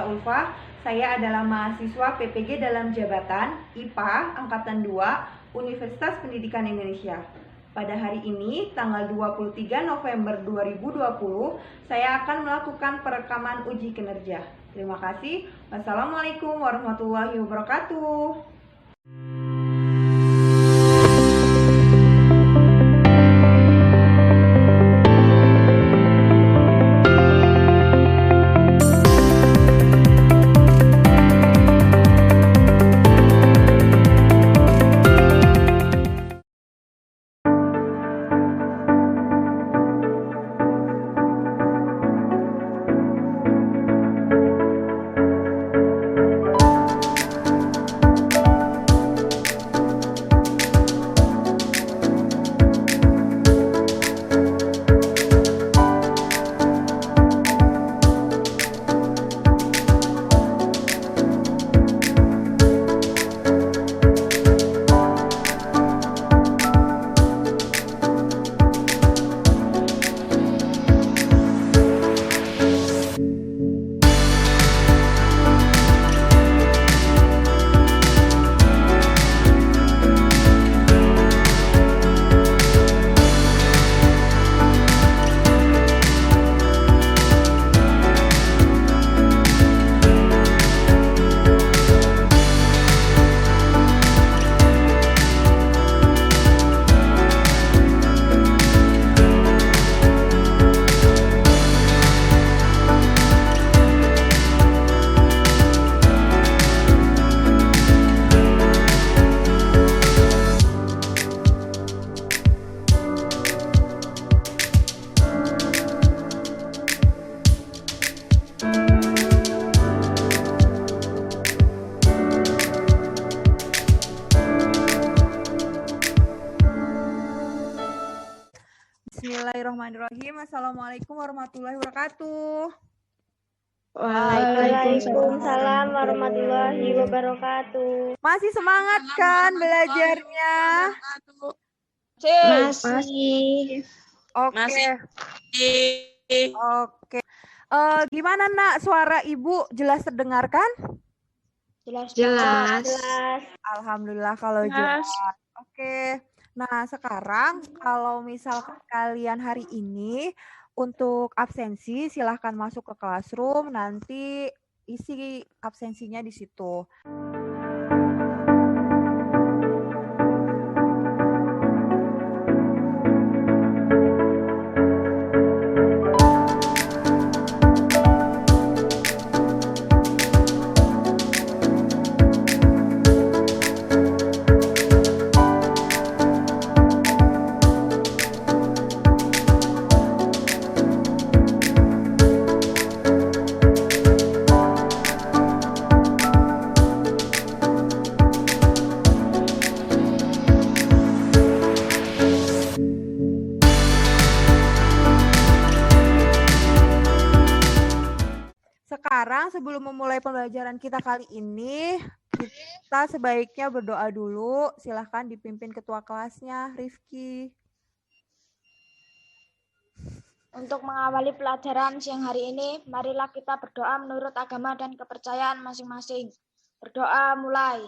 Ulfa. Saya adalah mahasiswa PPG dalam jabatan IPA Angkatan 2 Universitas Pendidikan Indonesia. Pada hari ini, tanggal 23 November 2020, saya akan melakukan perekaman uji kinerja. Terima kasih. Wassalamualaikum warahmatullahi wabarakatuh. Bismillahirrahmanirrahim. Assalamualaikum warahmatullahi wabarakatuh. Waalaikumsalam warahmatullahi wabarakatuh. Masih semangat kan belajarnya? Masih. Oke. Oke. Gimana nak, suara ibu jelas terdengarkan? Jelas. Alhamdulillah kalau jelas. Oke. Nah, sekarang kalau misalkan kalian hari ini untuk absensi, silahkan masuk ke classroom, nanti isi absensinya di situ. Sekarang sebelum memulai pembelajaran kita kali ini, kita sebaiknya berdoa dulu. Silahkan dipimpin ketua kelasnya, Rifki. Untuk mengawali pelajaran siang hari ini, marilah kita berdoa menurut agama dan kepercayaan masing-masing. Berdoa mulai.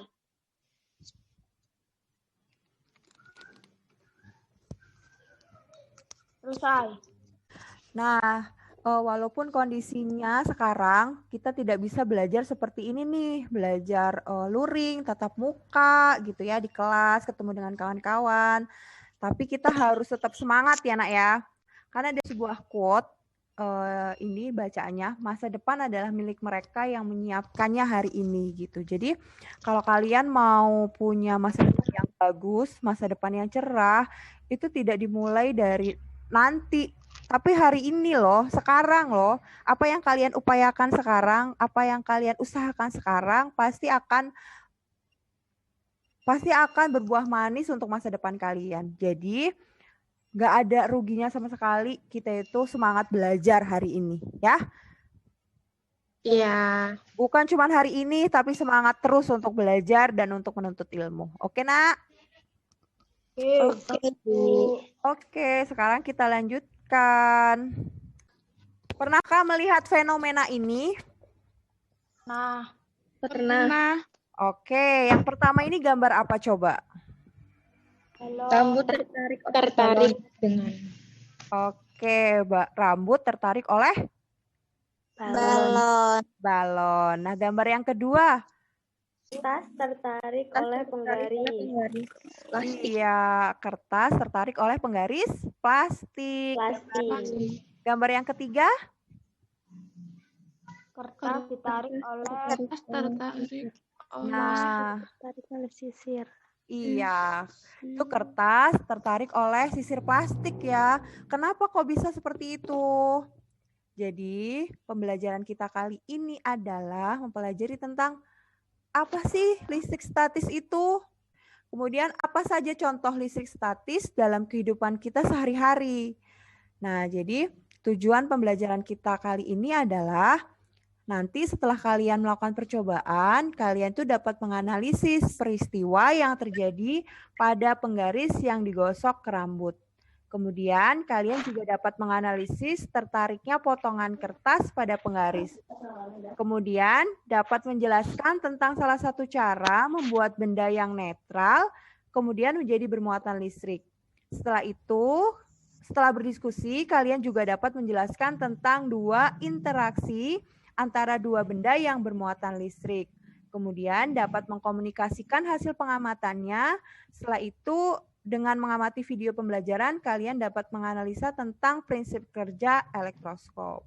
Selesai. Nah, walaupun kondisinya sekarang kita tidak bisa belajar seperti ini nih, belajar luring, tatap muka gitu ya di kelas, ketemu dengan kawan-kawan. Tapi kita harus tetap semangat ya nak ya. Karena ada sebuah quote, ini bacaannya, masa depan adalah milik mereka yang menyiapkannya hari ini gitu. Jadi kalau kalian mau punya masa depan yang bagus, masa depan yang cerah, itu tidak dimulai dari nanti, tapi hari ini loh, sekarang loh. Apa yang kalian upayakan sekarang, apa yang kalian usahakan sekarang pasti akan berbuah manis untuk masa depan kalian. Jadi nggak ada ruginya sama sekali kita itu semangat belajar hari ini, ya. Iya. Bukan cuma hari ini, tapi semangat terus untuk belajar dan untuk menuntut ilmu. Oke, nak? Oke, Bu. Oke, sekarang kita lanjutkan. Pernahkah melihat fenomena ini? Nah, Pernah. Oke, yang pertama ini gambar apa coba? Rambut tertarik dengan Oke, rambut tertarik oleh balon. balon. Nah, gambar yang kedua. Tas tertarik oleh penggaris Iya, kertas tertarik oleh penggaris plastik. plastik. Gambar yang ketiga. kertas ditarik oleh Nah, Tertarik oleh sisir. iya, itu kertas tertarik oleh sisir plastik ya. Kenapa kok bisa seperti itu? Jadi, pembelajaran kita kali ini adalah mempelajari tentang apa sih listrik statis itu? Kemudian apa saja contoh listrik statis dalam kehidupan kita sehari-hari? Nah, jadi tujuan pembelajaran kita kali ini adalah nanti setelah kalian melakukan percobaan, kalian tuh dapat menganalisis peristiwa yang terjadi pada penggaris yang digosok ke rambut. Kemudian kalian juga dapat menganalisis tertariknya potongan kertas pada penggaris. Kemudian dapat menjelaskan tentang salah satu cara membuat benda yang netral kemudian menjadi bermuatan listrik. Setelah itu, setelah berdiskusi, kalian juga dapat menjelaskan tentang dua interaksi antara dua benda yang bermuatan listrik. Kemudian dapat mengkomunikasikan hasil pengamatannya. Setelah itu, dengan mengamati video pembelajaran, kalian dapat menganalisa tentang prinsip kerja elektroskop.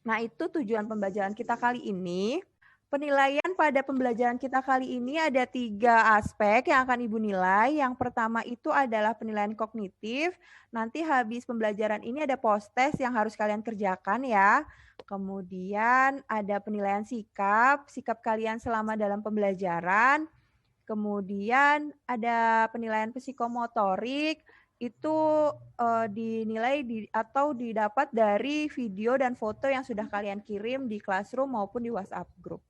Nah, itu tujuan pembelajaran kita kali ini. Penilaian pada pembelajaran kita kali ini ada 3 aspek yang akan Ibu nilai. Yang pertama itu adalah penilaian kognitif. Nanti habis pembelajaran ini ada post-test yang harus kalian kerjakan ya. Kemudian ada penilaian sikap kalian selama dalam pembelajaran. Kemudian ada penilaian psikomotorik, itu dinilai atau didapat dari video dan foto yang sudah kalian kirim di Classroom maupun di WhatsApp group.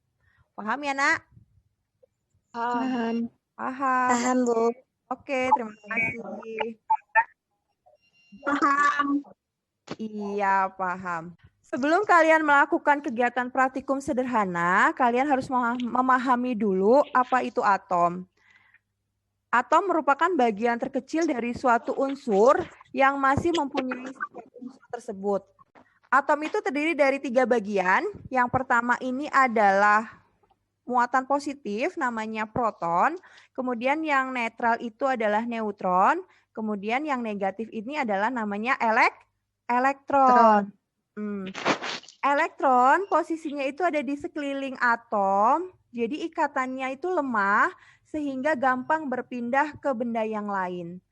Paham ya, Nak? Paham. Paham, Bu. Oke, terima kasih. Paham. Iya, paham. Sebelum kalian melakukan kegiatan praktikum sederhana, kalian harus memahami dulu apa itu atom. Atom merupakan bagian terkecil dari suatu unsur yang masih mempunyai unsur tersebut. Atom itu terdiri dari 3 bagian. Yang pertama ini adalah muatan positif, namanya proton. Kemudian yang netral itu adalah neutron. Kemudian yang negatif ini adalah namanya elektron. Elektron posisinya itu ada di sekeliling atom, jadi ikatannya itu lemah sehingga gampang berpindah ke benda yang lain.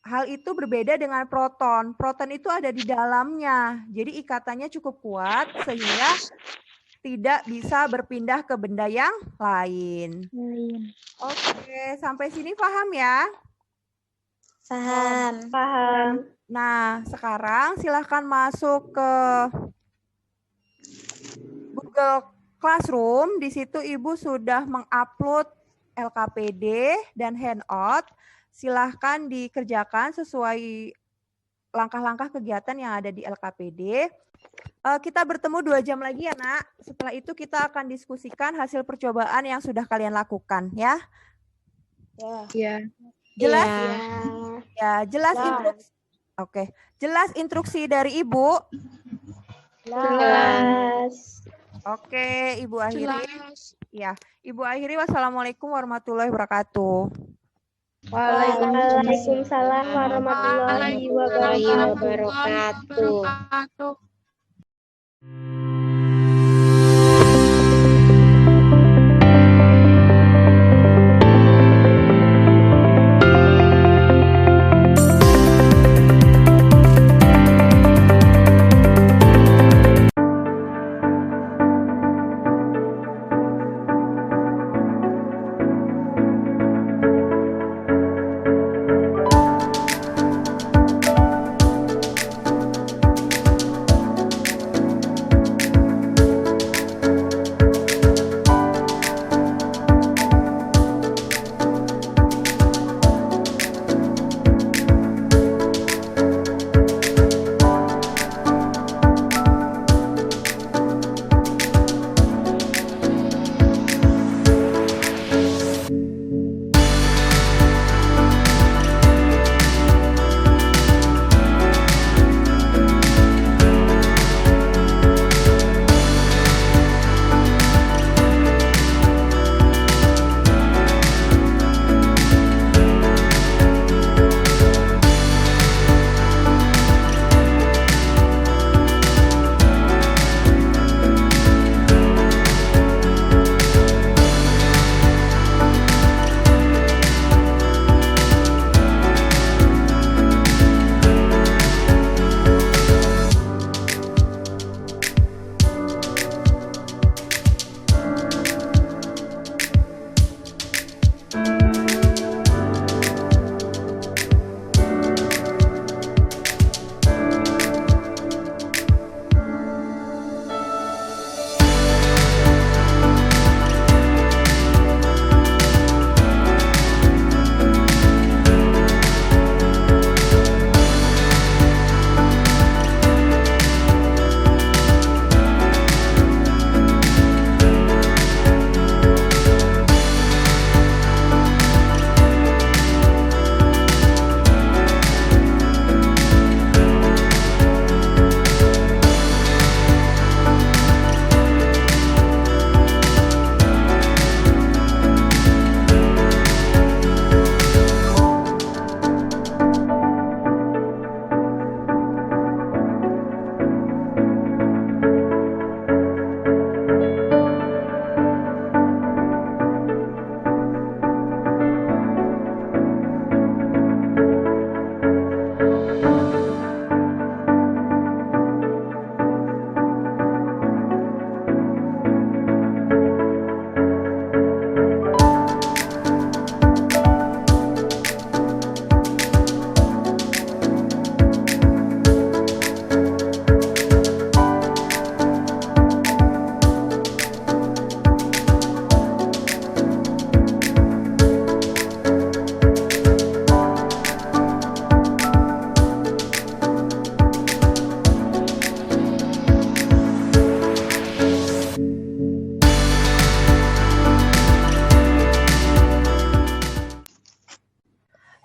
Hal itu berbeda dengan proton. Proton itu ada di dalamnya, jadi ikatannya cukup kuat sehingga tidak bisa berpindah ke benda yang lain. Oke, sampai sini paham ya? Paham. Nah, sekarang silahkan masuk ke Google Classroom. Di situ Ibu sudah mengupload LKPD dan handout. Silahkan dikerjakan sesuai langkah-langkah kegiatan yang ada di LKPD. Kita bertemu 2 jam lagi ya, Nak. Setelah itu kita akan diskusikan hasil percobaan yang sudah kalian lakukan ya. Ya. Jelas? Ya. Ya, jelas instruksi. Oke, jelas instruksi dari Ibu. Jelas. Oke, Ibu akhiri. Ya, Ibu akhiri. Wassalamualaikum warahmatullahi wabarakatuh. Waalaikumsalam warahmatullahi wabarakatuh.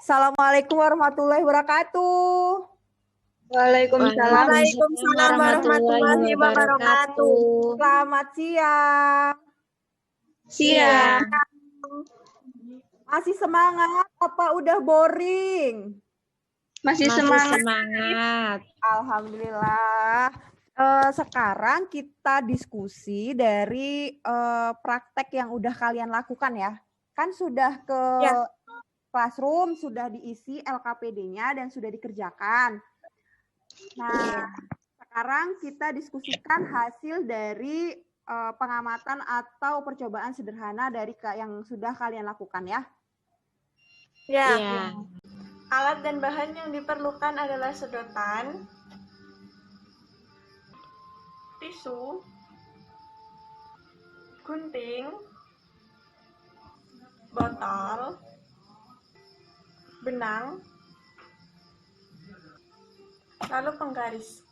Assalamualaikum warahmatullahi wabarakatuh. Waalaikumsalam. Waalaikumsalam warahmatullahi wabarakatuh. Selamat siang. Siang. Masih semangat apa udah boring? Masih semangat. Alhamdulillah. Sekarang kita diskusi dari praktek yang udah kalian lakukan ya. Kan sudah ke classroom, sudah diisi LKPD-nya dan sudah dikerjakan. Nah, sekarang kita diskusikan hasil dari pengamatan atau percobaan sederhana dari yang sudah kalian lakukan ya. Ya. Alat dan bahan yang diperlukan adalah sedotan, tisu, gunting, botol, benang, lalu penggaris.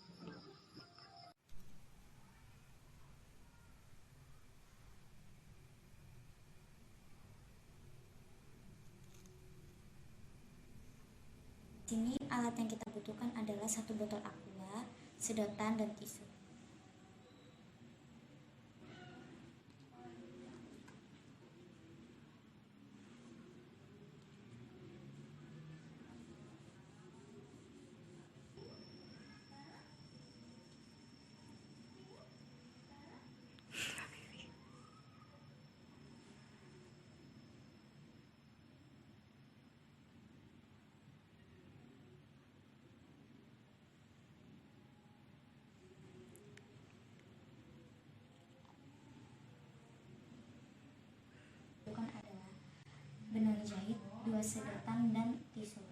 Di sini alat yang kita butuhkan adalah 1 botol aqua, sedotan, dan tisu. Adalah benang jahit, 2 sedotan, dan tisu.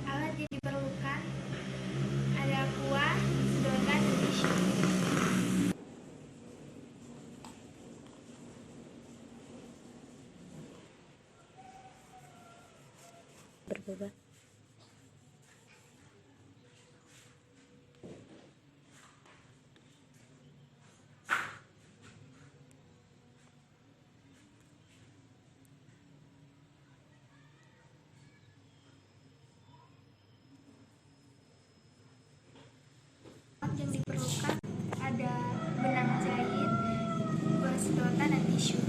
Alat yang diperlukan ada aqua, sedotan, dan tisu. Berbeda. Alat yang diperlukan ada benang jahit, 2 sedotan, dan tisu.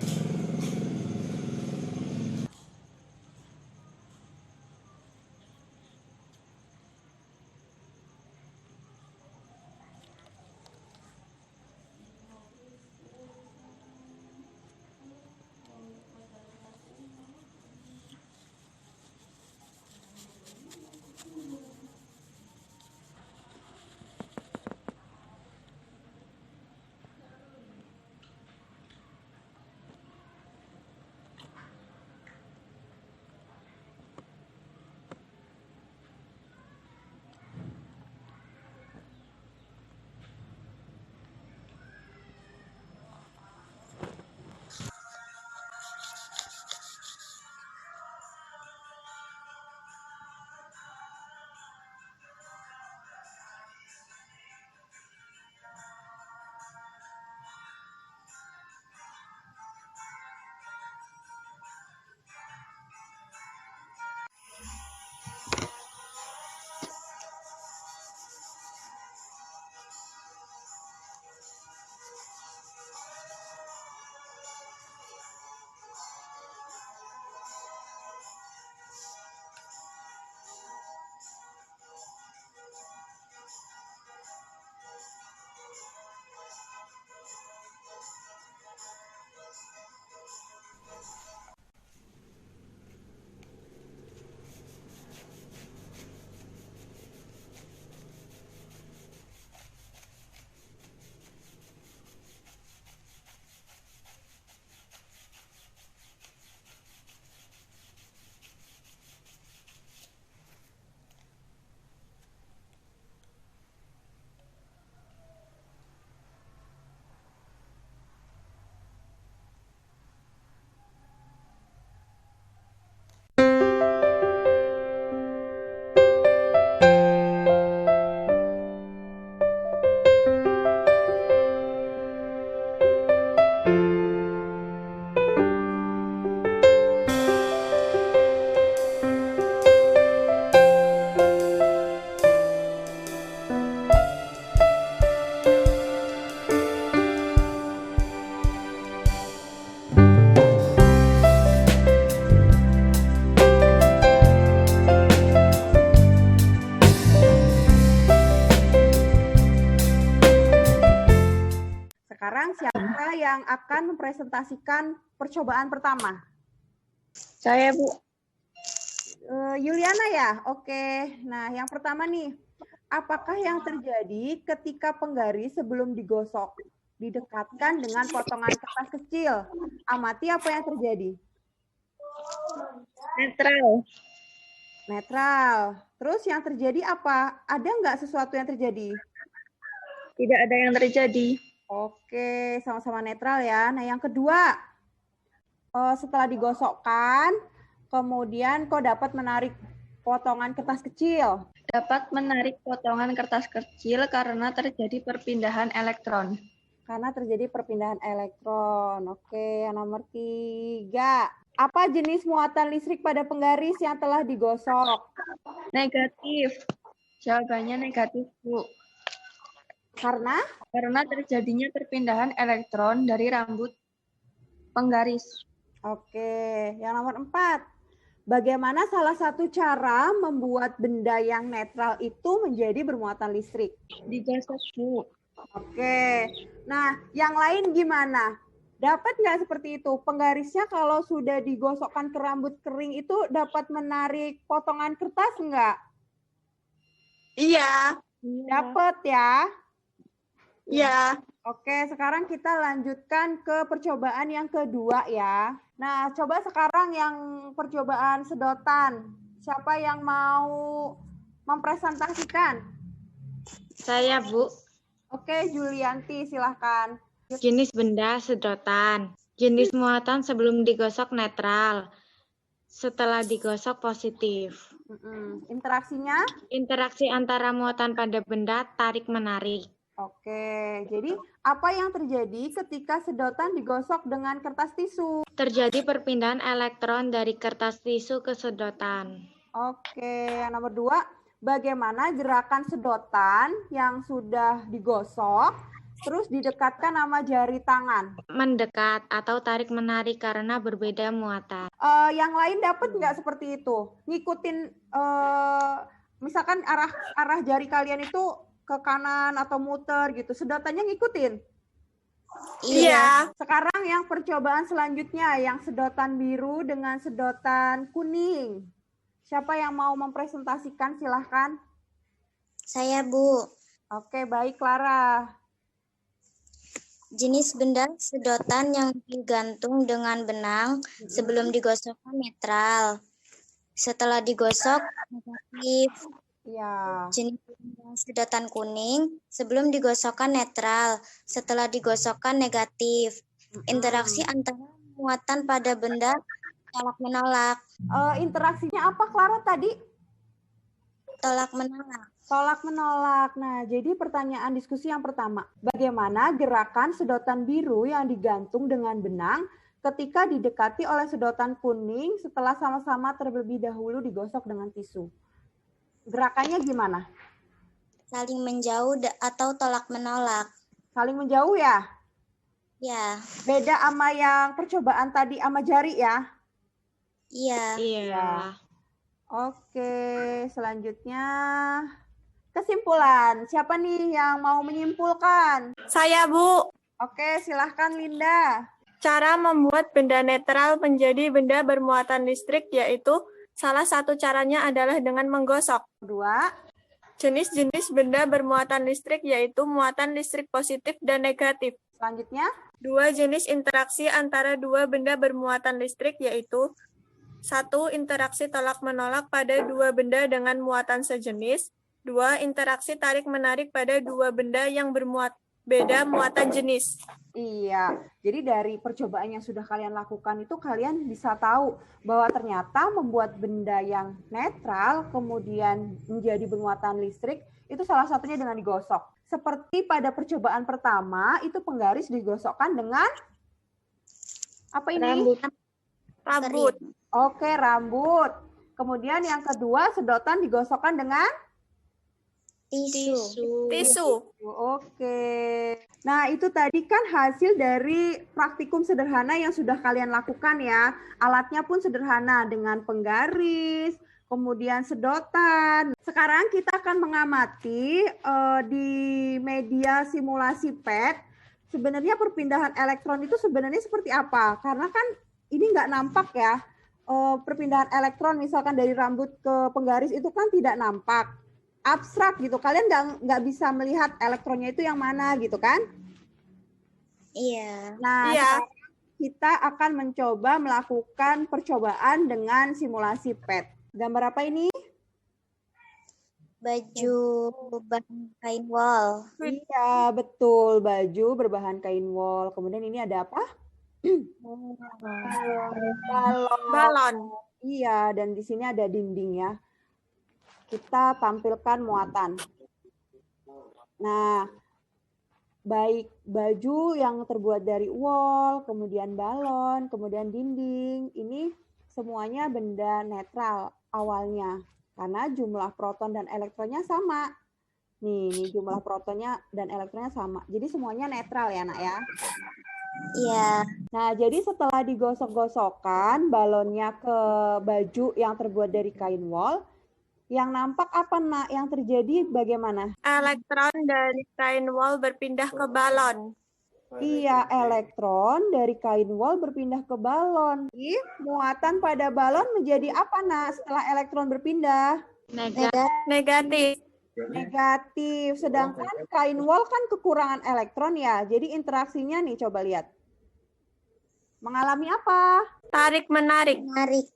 yang akan mempresentasikan percobaan pertama? Saya, Bu. Yuliana ya? Oke. Nah, yang pertama nih. Apakah yang terjadi ketika penggaris sebelum digosok didekatkan dengan potongan kertas kecil? Amati apa yang terjadi. Netral. Netral. Terus yang terjadi apa? Ada nggak sesuatu yang terjadi? Tidak ada yang terjadi. Oke, sama-sama netral ya. Nah, yang kedua, setelah digosokkan, kemudian kau dapat menarik potongan kertas kecil. Dapat menarik potongan kertas kecil karena terjadi perpindahan elektron. Karena terjadi perpindahan elektron. Oke, yang nomor 3. Apa jenis muatan listrik pada penggaris yang telah digosok? Negatif. Jawabannya negatif, Bu. Karena? Karena terjadinya perpindahan elektron dari rambut penggaris. Oke, yang nomor 4. Bagaimana salah satu cara membuat benda yang netral itu menjadi bermuatan listrik? Digosok, Bu. Oke, nah yang lain gimana? Dapat nggak seperti itu? Penggarisnya kalau sudah digosokkan ke rambut kering itu dapat menarik potongan kertas nggak? Iya. Dapat ya? Iya. Oke, sekarang kita lanjutkan ke percobaan yang kedua ya. Nah, coba sekarang yang percobaan sedotan. Siapa yang mau mempresentasikan? Saya, Bu. Oke, Julianti, silahkan. Jenis benda sedotan. Jenis muatan sebelum digosok netral. Setelah digosok positif. Interaksinya? Interaksi antara muatan pada benda tarik-menarik. Oke, jadi apa yang terjadi ketika sedotan digosok dengan kertas tisu? Terjadi perpindahan elektron dari kertas tisu ke sedotan. Oke, yang nomor 2, bagaimana gerakan sedotan yang sudah digosok terus didekatkan sama jari tangan? Mendekat atau tarik-menarik karena berbeda muatan. Yang lain dapat nggak seperti itu? Ngikutin, misalkan arah jari kalian itu ke kanan atau muter gitu, sedotannya ngikutin? Iya. Sekarang yang percobaan selanjutnya, yang sedotan biru dengan sedotan kuning. Siapa yang mau mempresentasikan, silahkan. Saya, Bu. Oke, baik, Clara. Jenis benda sedotan yang digantung dengan benang sebelum digosokkan netral. Setelah digosok negatif. Ya. Jenis benda sedotan kuning sebelum digosokkan netral. Setelah digosokkan negatif. Interaksi antara muatan pada benda tolak menolak. Interaksinya apa, Clara, tadi? Tolak menolak. Tolak menolak. Nah, jadi pertanyaan diskusi yang pertama. Bagaimana gerakan sedotan biru yang digantung dengan benang ketika didekati oleh sedotan kuning setelah sama-sama terlebih dahulu digosok dengan tisu? Gerakannya gimana? Saling menjauh atau tolak menolak. Saling menjauh ya? Ya. Beda sama yang percobaan tadi sama jari ya? Iya. Iya. Oke, selanjutnya kesimpulan. Siapa nih yang mau menyimpulkan? Saya, Bu. Oke, silahkan Linda. Cara membuat benda netral menjadi benda bermuatan listrik yaitu salah satu caranya adalah dengan menggosok. 2. Jenis-jenis benda bermuatan listrik yaitu muatan listrik positif dan negatif. Selanjutnya. 2 jenis interaksi antara dua benda bermuatan listrik yaitu 1. Interaksi tolak-menolak pada dua benda dengan muatan sejenis. 2. Interaksi tarik-menarik pada dua benda yang beda muatan jenis. Iya, jadi dari percobaan yang sudah kalian lakukan itu kalian bisa tahu bahwa ternyata membuat benda yang netral kemudian menjadi bermuatan listrik itu salah satunya dengan digosok. Seperti pada percobaan pertama itu penggaris digosokkan dengan apa ini? Rambut. Oke, rambut. Kemudian yang kedua sedotan digosokkan dengan Tisu. Oke. Nah, itu tadi kan hasil dari praktikum sederhana yang sudah kalian lakukan ya. Alatnya pun sederhana dengan penggaris, kemudian sedotan. Sekarang kita akan mengamati di media simulasi PET sebenarnya perpindahan elektron itu sebenarnya seperti apa? Karena kan ini nggak nampak ya. Perpindahan elektron misalkan dari rambut ke penggaris itu kan tidak nampak. Abstrak gitu. Kalian nggak bisa melihat elektronnya itu yang mana gitu kan? Iya. Nah, Iya. sekarang kita akan mencoba melakukan percobaan dengan simulasi PET. Gambar apa ini? Baju bahan kain wol. Iya, betul. Baju berbahan kain wol. Kemudian ini ada apa? Balon. Balon. Iya, dan di sini ada dinding ya. Kita tampilkan muatan. Nah, baik baju yang terbuat dari wol, kemudian balon, kemudian dinding, ini semuanya benda netral awalnya. Karena jumlah proton dan elektronnya sama. Nih jumlah protonnya dan elektronnya sama. Jadi semuanya netral ya, Nak ya. Iya. Nah, jadi setelah digosok-gosokkan balonnya ke baju yang terbuat dari kain wol, yang nampak apa, Nak? Yang terjadi bagaimana? Elektron dari kain wol berpindah ke balon. Iya, elektron dari kain wol berpindah ke balon. Muatan pada balon menjadi apa, Nak, setelah elektron berpindah? Negatif. Negatif. Sedangkan kain wol kan kekurangan elektron ya. Jadi interaksinya nih, coba lihat. Mengalami apa? Tarik-menarik. Menarik.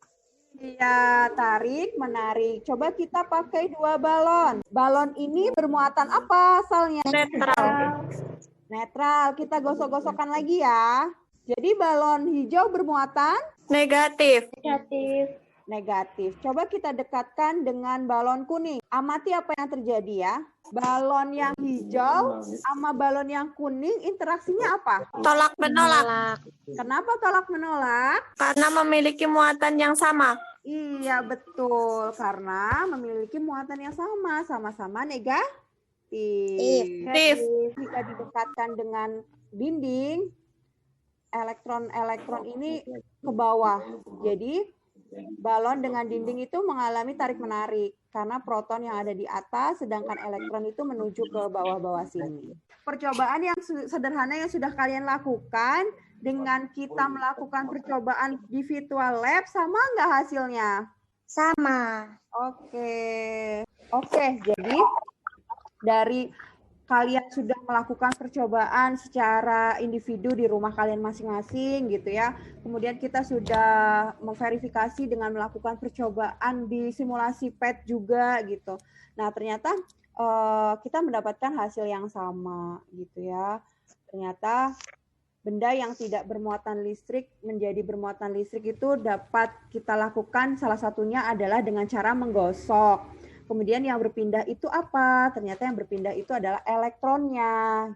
Iya, tarik, menarik. Coba kita pakai dua balon. Balon ini bermuatan apa asalnya? Netral. Netral. Kita gosok-gosokkan lagi ya. Jadi balon hijau bermuatan Negatif. negatif. Coba kita dekatkan dengan balon kuning. Amati apa yang terjadi ya. Balon yang hijau sama balon yang kuning interaksinya apa? Tolak-menolak. Kenapa tolak menolak? Karena memiliki muatan yang sama. Iya, betul. Karena memiliki muatan yang sama. Sama-sama negatif. Negatif. Jika didekatkan dengan dinding, elektron-elektron ini ke bawah. Jadi balon dengan dinding itu mengalami tarik-menarik karena proton yang ada di atas, sedangkan elektron itu menuju ke bawah-bawah sini. Percobaan yang sederhana yang sudah kalian lakukan dengan kita melakukan percobaan di virtual lab, sama nggak hasilnya? Sama. Oke, jadi dari kalian sudah melakukan percobaan secara individu di rumah kalian masing-masing gitu ya. Kemudian kita sudah memverifikasi dengan melakukan percobaan di simulasi PET juga gitu. Nah, ternyata kita mendapatkan hasil yang sama gitu ya. Ternyata benda yang tidak bermuatan listrik menjadi bermuatan listrik itu dapat kita lakukan, salah satunya adalah dengan cara menggosok. Kemudian yang berpindah itu apa? Ternyata yang berpindah itu adalah elektronnya.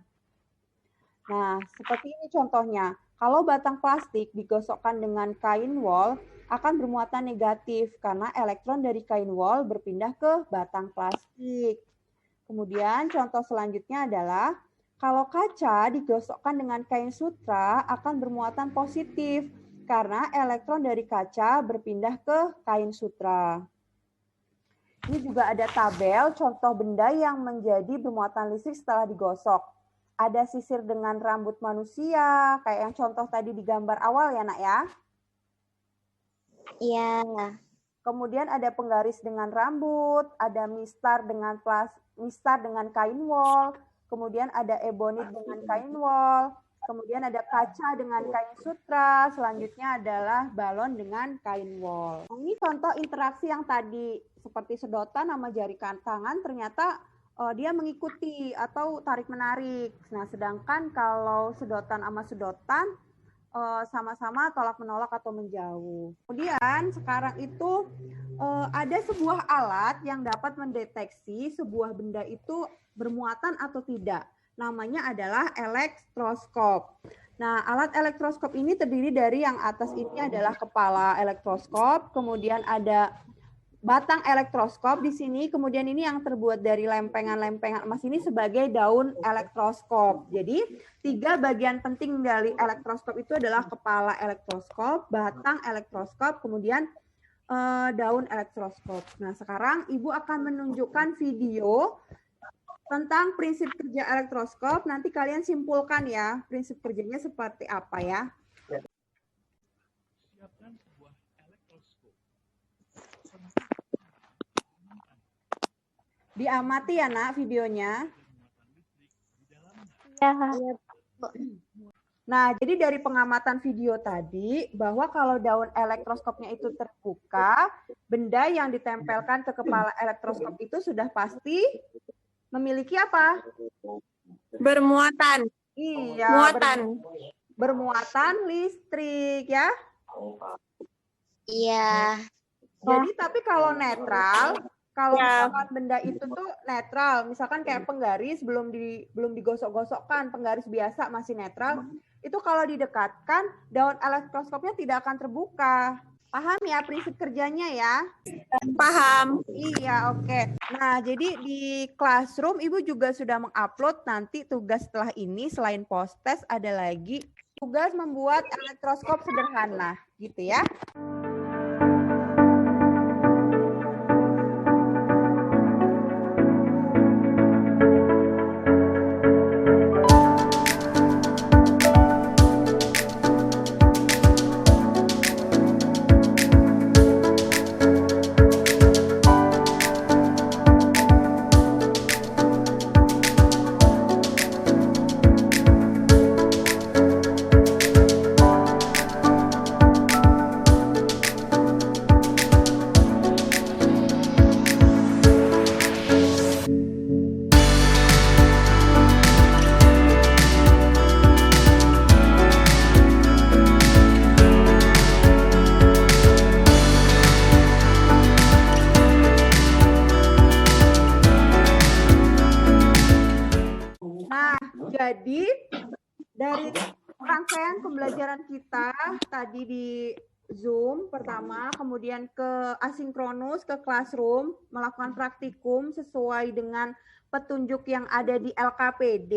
Nah, seperti ini contohnya. Kalau batang plastik digosokkan dengan kain wol, akan bermuatan negatif karena elektron dari kain wol berpindah ke batang plastik. Kemudian contoh selanjutnya adalah, kalau kaca digosokkan dengan kain sutra akan bermuatan positif karena elektron dari kaca berpindah ke kain sutra. Ini juga ada tabel contoh benda yang menjadi bermuatan listrik setelah digosok. Ada sisir dengan rambut manusia, kayak yang contoh tadi di gambar awal ya, Nak ya? Iya. Kemudian ada penggaris dengan rambut, ada mistar dengan kain wol, kemudian ada ebonit dengan kain wol, kemudian ada kaca dengan kain sutra, selanjutnya adalah balon dengan kain wol. Ini contoh interaksi yang tadi, seperti sedotan sama jari tangan, ternyata dia mengikuti atau tarik-menarik. Nah, sedangkan kalau sedotan sama sedotan, sama-sama tolak-menolak atau menjauh. Kemudian sekarang itu ada sebuah alat yang dapat mendeteksi sebuah benda itu bermuatan atau tidak. Namanya adalah elektroskop. Nah, alat elektroskop ini terdiri dari yang atas ini adalah kepala elektroskop, kemudian ada batang elektroskop di sini, kemudian ini yang terbuat dari lempengan-lempengan emas ini sebagai daun elektroskop. Jadi, 3 bagian penting dari elektroskop itu adalah kepala elektroskop, batang elektroskop, kemudian daun elektroskop. Nah, sekarang Ibu akan menunjukkan video tentang prinsip kerja elektroskop. Nanti kalian simpulkan ya, prinsip kerjanya seperti apa ya. Diamati ya nak videonya. Nah, jadi dari pengamatan video tadi, bahwa kalau daun elektroskopnya itu terbuka, benda yang ditempelkan ke kepala elektroskop itu sudah pasti memiliki apa? Bermuatan. Iya, Muatan. bermuatan listrik ya. Iya. Jadi tapi kalau netral, kalau Ya. misalkan benda itu tuh netral, misalkan kayak penggaris belum digosok-gosokkan, penggaris biasa masih netral, itu kalau didekatkan daun elektroskopnya tidak akan terbuka. Paham ya prinsip kerjanya ya? Paham. Iya, oke. Nah, jadi di Classroom Ibu juga sudah mengupload nanti tugas setelah ini selain post test ada lagi tugas membuat elektroskop sederhana, gitu ya. Nah, jadi dari rangkaian pembelajaran kita tadi di Zoom pertama, kemudian ke asinkronus, ke Classroom, melakukan praktikum sesuai dengan petunjuk yang ada di LKPD.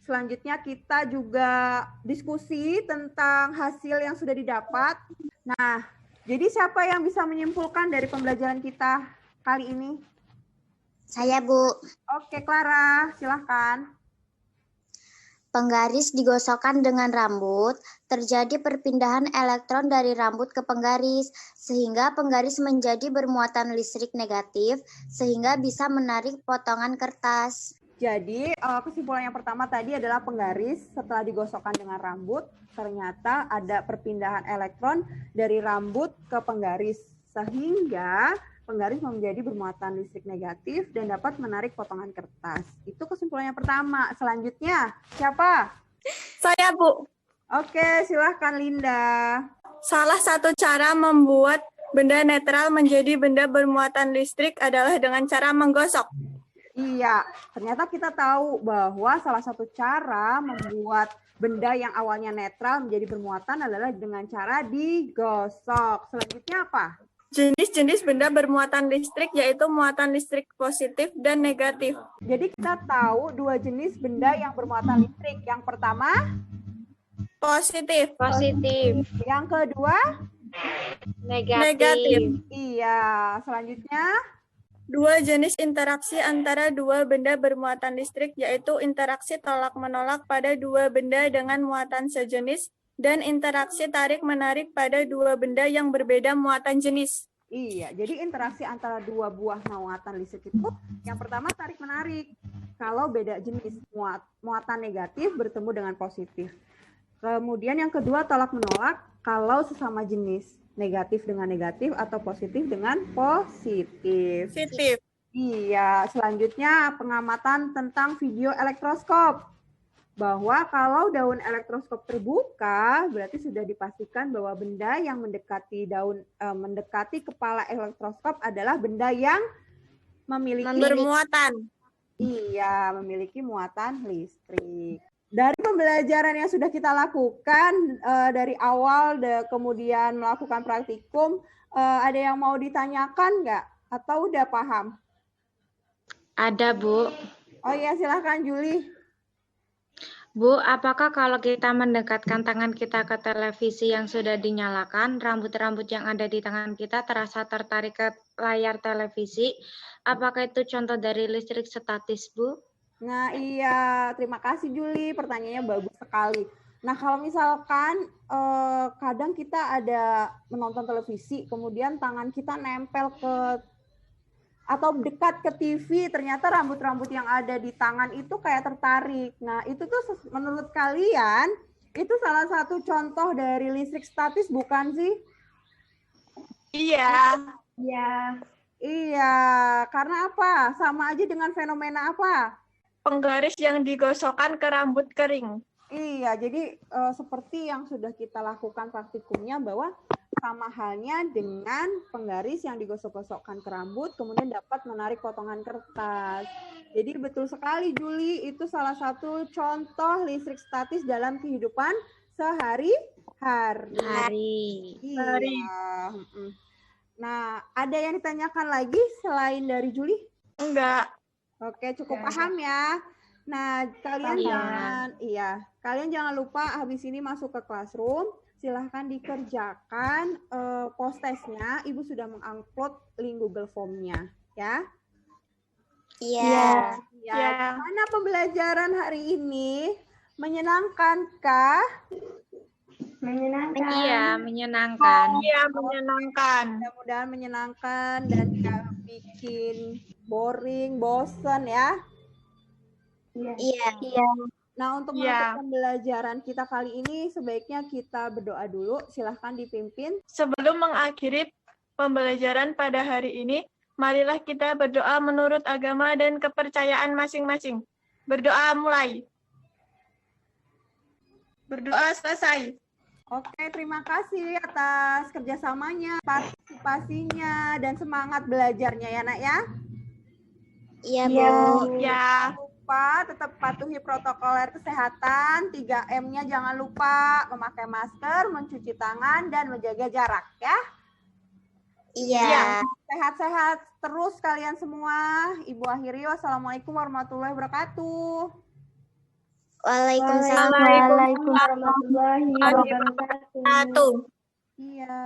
Selanjutnya kita juga diskusi tentang hasil yang sudah didapat. Nah, jadi siapa yang bisa menyimpulkan dari pembelajaran kita kali ini? Saya, Bu. Oke, Clara, silahkan. Penggaris digosokkan dengan rambut, terjadi perpindahan elektron dari rambut ke penggaris, sehingga penggaris menjadi bermuatan listrik negatif, sehingga bisa menarik potongan kertas. Jadi kesimpulan yang pertama tadi adalah penggaris setelah digosokkan dengan rambut, ternyata ada perpindahan elektron dari rambut ke penggaris, sehingga penggaris menjadi bermuatan listrik negatif dan dapat menarik potongan kertas. Itu kesimpulan yang pertama. Selanjutnya, siapa? Saya, Bu. Oke, silahkan Linda. Salah satu cara membuat benda netral menjadi benda bermuatan listrik adalah dengan cara menggosok. Iya, ternyata kita tahu bahwa salah satu cara membuat benda yang awalnya netral menjadi bermuatan adalah dengan cara digosok. Selanjutnya apa? Jenis-jenis benda bermuatan listrik yaitu muatan listrik positif dan negatif. Jadi kita tahu dua jenis benda yang bermuatan listrik. Yang pertama, Positif. Positif. yang kedua, Negatif. iya. Selanjutnya, Dua jenis interaksi antara dua benda bermuatan listrik yaitu interaksi tolak-menolak pada dua benda dengan muatan sejenis dan interaksi tarik-menarik pada dua benda yang berbeda muatan jenis. iya. Jadi interaksi antara dua buah muatan listrik itu, yang pertama tarik-menarik. Kalau beda jenis, muatan negatif bertemu dengan positif. Kemudian yang kedua tolak-menolak kalau sesama jenis. Negatif dengan negatif atau positif dengan positif. Positif. Iya, selanjutnya pengamatan tentang video elektroskop. Bahwa kalau daun elektroskop terbuka, berarti sudah dipastikan bahwa benda yang mendekati kepala elektroskop adalah benda yang memiliki Bermuatan. Iya, memiliki muatan listrik. Dari pembelajaran yang sudah kita lakukan dari awal kemudian melakukan praktikum, ada yang mau ditanyakan nggak? Atau udah paham? Ada, Bu. Oh iya, silahkan Juli. Bu, apakah kalau kita mendekatkan tangan kita ke televisi yang sudah dinyalakan, rambut-rambut yang ada di tangan kita terasa tertarik ke layar televisi? Apakah itu contoh dari listrik statis, Bu? Nah, iya, terima kasih Juli, pertanyaannya bagus sekali. Nah, kalau misalkan kadang kita ada menonton televisi, kemudian tangan kita nempel ke atau dekat ke TV, ternyata rambut-rambut yang ada di tangan itu kayak tertarik. Nah, itu tuh menurut kalian, itu salah satu contoh dari listrik statis bukan sih? Iya. Iya. Iya, karena apa? Sama aja dengan fenomena apa? Penggaris yang digosokkan ke rambut kering. Iya, jadi seperti yang sudah kita lakukan praktikumnya bahwa sama halnya dengan penggaris yang digosok-gosokkan ke rambut, kemudian dapat menarik potongan kertas. Jadi betul sekali Juli, itu salah satu contoh listrik statis dalam kehidupan sehari-hari. Iya. Nah, ada yang ditanyakan lagi selain dari Juli? Enggak. Oke, cukup paham ya. Nah, kalian jangan lupa habis ini masuk ke classroom, silahkan dikerjakan post testnya. Ibu sudah mengupload link Google Form-nya, ya. Iya. Ya. Mana pembelajaran hari ini? Menyenangkankah? Menyenangkan. Iya, menyenangkan. Iya, menyenangkan. Mudah-mudahan menyenangkan dan gak bikin boring, bosen ya. Iya. Nah, untuk menutup pembelajaran kita kali ini, sebaiknya kita berdoa dulu. Silahkan dipimpin. Sebelum mengakhiri pembelajaran pada hari ini, marilah kita berdoa menurut agama dan kepercayaan masing-masing. Berdoa mulai. Berdoa selesai. Oke, terima kasih atas kerjasamanya, partisipasinya, dan semangat belajarnya ya, Nak ya. Iya, Bu. Ya. Jangan lupa tetap patuhi protokol kesehatan, 3M-nya jangan lupa, memakai masker, mencuci tangan, dan menjaga jarak ya. Iya. Sehat-sehat terus kalian semua. Ibu akhiri, wassalamualaikum warahmatullahi wabarakatuh. Waalaikumsalam. Waalaikumsalam warahmatullahi wabarakatuh. Iya.